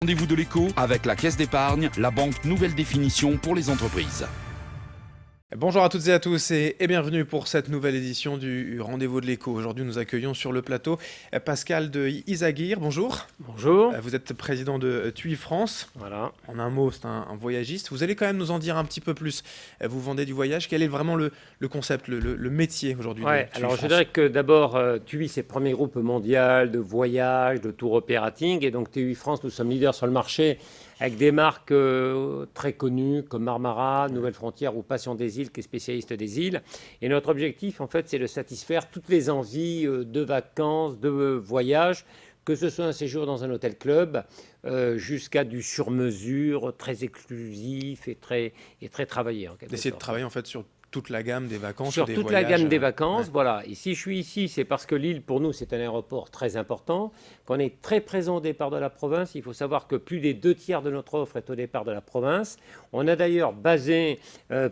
Rendez-vous de l'écho avec la Caisse d'épargne, la banque nouvelle définition pour les entreprises. Bonjour à toutes et à tous et bienvenue pour cette nouvelle édition du Rendez-vous de l'écho. Aujourd'hui, nous accueillons sur le plateau Pascal de Izaguirre. Bonjour. Bonjour. Vous êtes président de TUI France. Voilà. En un mot, c'est un voyagiste. Vous allez quand même nous en dire un petit peu plus. Vous vendez du voyage. Quel est vraiment le concept, le métier aujourd'hui de TUI Alors France? je dirais que d'abord, TUI, c'est le premier groupe mondial de voyage, de tour opérating. Et donc TUI France, nous sommes leaders sur le marché avec des marques très connues comme Marmara, Nouvelles Frontières ou Passion des Îles, qui est spécialiste des îles. Et notre objectif, en fait, c'est de satisfaire toutes les envies de vacances, de voyage, que ce soit un séjour dans un hôtel club, jusqu'à du sur-mesure, très exclusif et très travaillé. D'essayer de travailler en fait sur toute la gamme des vacances. Sur des toute voyages, la gamme des vacances, ouais. voilà. Et si je suis ici, c'est parce que Lille, pour nous, c'est un aéroport très important, qu'on est très présent au départ de la province. Il faut savoir que plus des 2/3 de notre offre est au départ de la province. On a d'ailleurs basé,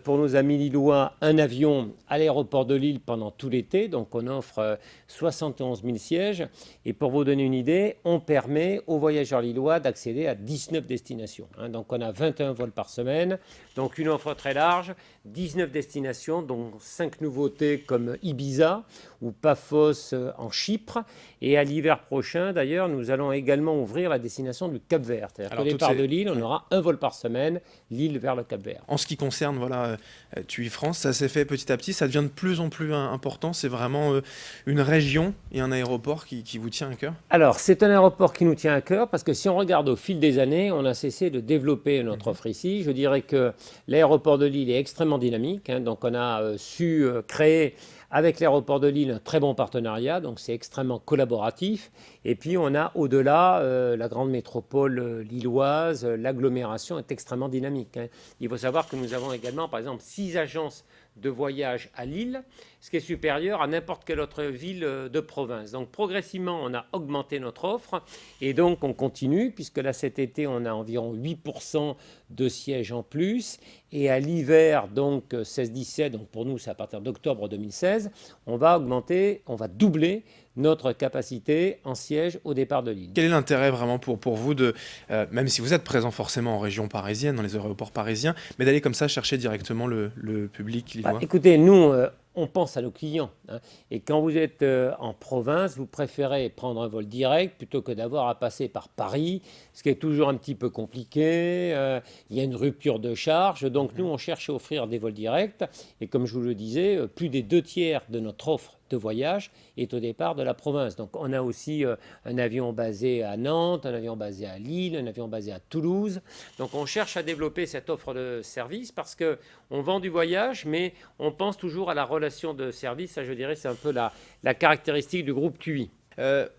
pour nos amis lillois, un avion à l'aéroport de Lille pendant tout l'été. Donc on offre 71 000 sièges. Et pour vous donner une idée, on permet aux voyageurs lillois d'accéder à 19 destinations. Donc on a 21 vols par semaine. Donc une offre très large, 19 destinations, dont 5 nouveautés comme Ibiza ou Paphos en Chypre. Et à l'hiver prochain, d'ailleurs, nous allons également ouvrir la destination du Cap-Vert. C'est-à-dire qu'au départ de Lille, on aura un vol par semaine, Lille vers le Cap-Vert. En ce qui concerne TUI France, ça s'est fait petit à petit, ça devient de plus en plus important. C'est vraiment une région et un aéroport qui vous tient à cœur? Alors, c'est un aéroport qui nous tient à cœur parce que si on regarde au fil des années, on a cessé de développer notre offre ici. Je dirais que l'aéroport de Lille est extrêmement dynamique. Donc, on a su créer avec l'aéroport de Lille un très bon partenariat. Donc, c'est extrêmement collaboratif. Et puis, on a au-delà la grande métropole lilloise. L'agglomération est extrêmement dynamique. Il faut savoir que nous avons également, par exemple, 6 agences de voyage à Lille, ce qui est supérieur à n'importe quelle autre ville de province. Donc progressivement, on a augmenté notre offre et donc on continue, puisque là cet été, on a environ 8% de sièges en plus. Et à l'hiver, donc 16-17, donc pour nous c'est à partir d'octobre 2016, on va doubler notre capacité en siège au départ de Lille. Quel est l'intérêt vraiment pour vous de, même si vous êtes présent forcément en région parisienne, dans les aéroports parisiens, mais d'aller comme ça chercher directement le public lillois? Écoutez, nous, on pense à nos clients. Et quand vous êtes en province, vous préférez prendre un vol direct plutôt que d'avoir à passer par Paris, ce qui est toujours un petit peu compliqué. Il y a une rupture de charge. Donc nous, on cherche à offrir des vols directs. Et comme je vous le disais, plus des 2/3 de notre offre de voyage est au départ de la province. Donc on a aussi un avion basé à Nantes, un avion basé à Lille, un avion basé à Toulouse. Donc on cherche à développer cette offre de service parce qu'on vend du voyage, mais on pense toujours à la relation de service. Ça, je dirais, c'est un peu la caractéristique du groupe TUI.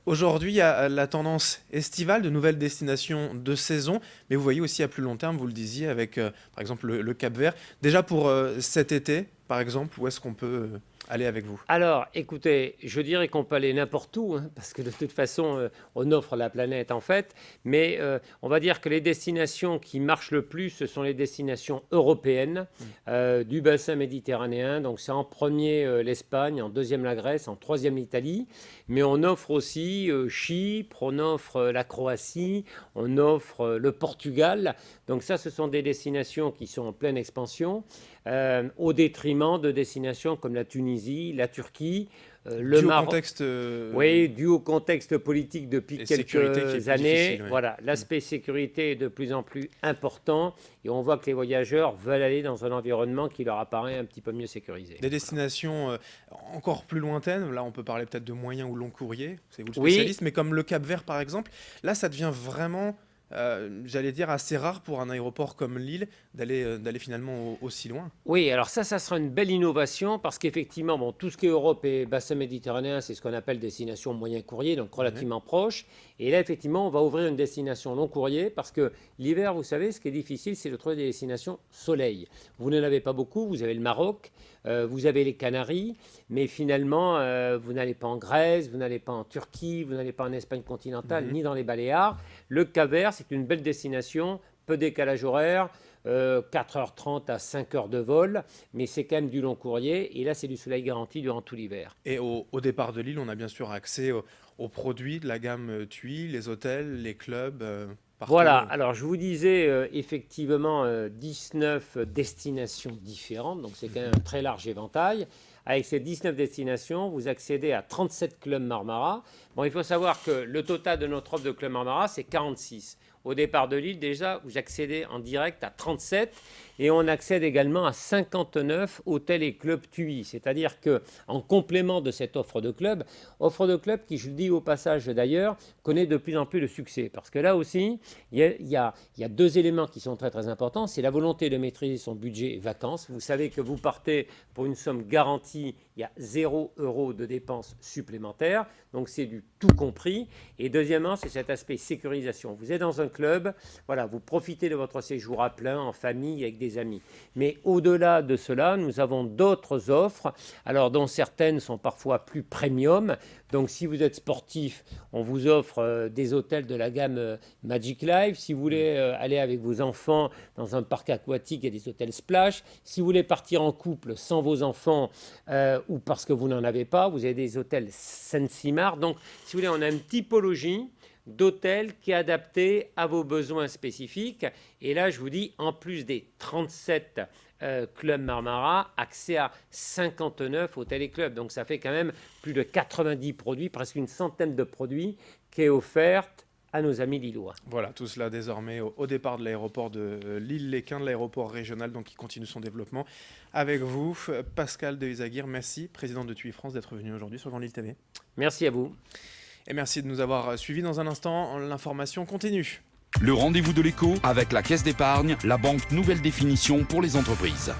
Aujourd'hui, il y a la tendance estivale, de nouvelles destinations de saison, mais vous voyez aussi à plus long terme, vous le disiez, avec par exemple le Cap-Vert. Déjà pour cet été, par exemple, où est-ce qu'on peut aller avec vous? Alors, écoutez, je dirais qu'on peut aller n'importe où, parce que de toute façon, on offre la planète en fait, mais on va dire que les destinations qui marchent le plus, ce sont les destinations européennes du bassin méditerranéen. Donc c'est en premier l'Espagne, en deuxième la Grèce, en troisième l'Italie, mais on offre aussi Chypre, on offre la Croatie, on offre le Portugal. Donc ça, ce sont des destinations qui sont en pleine expansion, au détriment de destinations comme la Tunisie, la Turquie, le Maroc. Oui, dû au contexte politique depuis quelques années. Oui. Voilà, l'aspect sécurité est de plus en plus important et on voit que les voyageurs veulent aller dans un environnement qui leur apparaît un petit peu mieux sécurisé. Des destinations encore plus lointaines, là on peut parler peut-être de moyen ou long courrier, c'est vous le spécialiste, mais comme le Cap-Vert par exemple, là ça devient vraiment... j'allais dire assez rare pour un aéroport comme Lille d'aller finalement aussi loin. Oui, alors ça sera une belle innovation parce qu'effectivement, tout ce qui est Europe et bassin méditerranéen, c'est ce qu'on appelle destination moyen courrier, donc relativement proche. Et là, effectivement, on va ouvrir une destination long courrier parce que l'hiver, vous savez, ce qui est difficile, c'est de trouver des destinations soleil. Vous n'en avez pas beaucoup, vous avez le Maroc, vous avez les Canaries, mais finalement, vous n'allez pas en Grèce, vous n'allez pas en Turquie, vous n'allez pas en Espagne continentale, ni dans les Baléares. Le Cap-Vert, c'est une belle destination, peu décalage horaire, 4h30 à 5h de vol, mais c'est quand même du long courrier, et là, c'est du soleil garanti durant tout l'hiver. Et au départ de Lille, on a bien sûr accès aux produits de la gamme TUI, les hôtels, les clubs. partout. Voilà, alors je vous disais effectivement 19 destinations différentes, donc c'est quand même un très large éventail. Avec ces 19 destinations, vous accédez à 37 clubs Marmara. Bon, il faut savoir que le total de notre offre de clubs Marmara, c'est 46. Au départ de l'île, déjà, vous accédez en direct à 37 et on accède également à 59 hôtels et clubs TUI. C'est-à-dire qu'en complément de cette offre de club qui, je le dis au passage d'ailleurs, connaît de plus en plus de succès. Parce que là aussi, il y a deux éléments qui sont très très importants. C'est la volonté de maîtriser son budget et vacances. Vous savez que vous partez pour une somme garantie, il y a 0 € de dépenses supplémentaires. Donc c'est du tout compris. Et deuxièmement, c'est cet aspect sécurisation. Vous êtes dans un club, voilà, vous profitez de votre séjour à plein, en famille, avec des amis. Mais au-delà de cela, nous avons d'autres offres, alors dont certaines sont parfois plus premium. Donc si vous êtes sportif, on vous offre des hôtels de la gamme Magic Life. Si vous voulez aller avec vos enfants dans un parc aquatique, il y a des hôtels Splash. Si vous voulez partir en couple sans vos enfants ou parce que vous n'en avez pas, vous avez des hôtels Sensimar. Donc si vous voulez, on a une typologie d'hôtel qui est adapté à vos besoins spécifiques. Et là, je vous dis, en plus des 37 clubs Marmara, accès à 59 hôtels et clubs. Donc ça fait quand même plus de 90 produits, presque une centaine de produits qui est offerte à nos amis lillois. Voilà, tout cela désormais au départ de l'aéroport de Lille-Léquin, de l'aéroport régional, donc qui continue son développement. Avec vous, Pascal Dezaguirre, merci, président de TUI France, d'être venu aujourd'hui sur Grand Lille TV. Merci à vous. Et merci de nous avoir suivis. Dans un instant, l'information continue. Le rendez-vous de l'écho avec la Caisse d'épargne, la banque nouvelle définition pour les entreprises.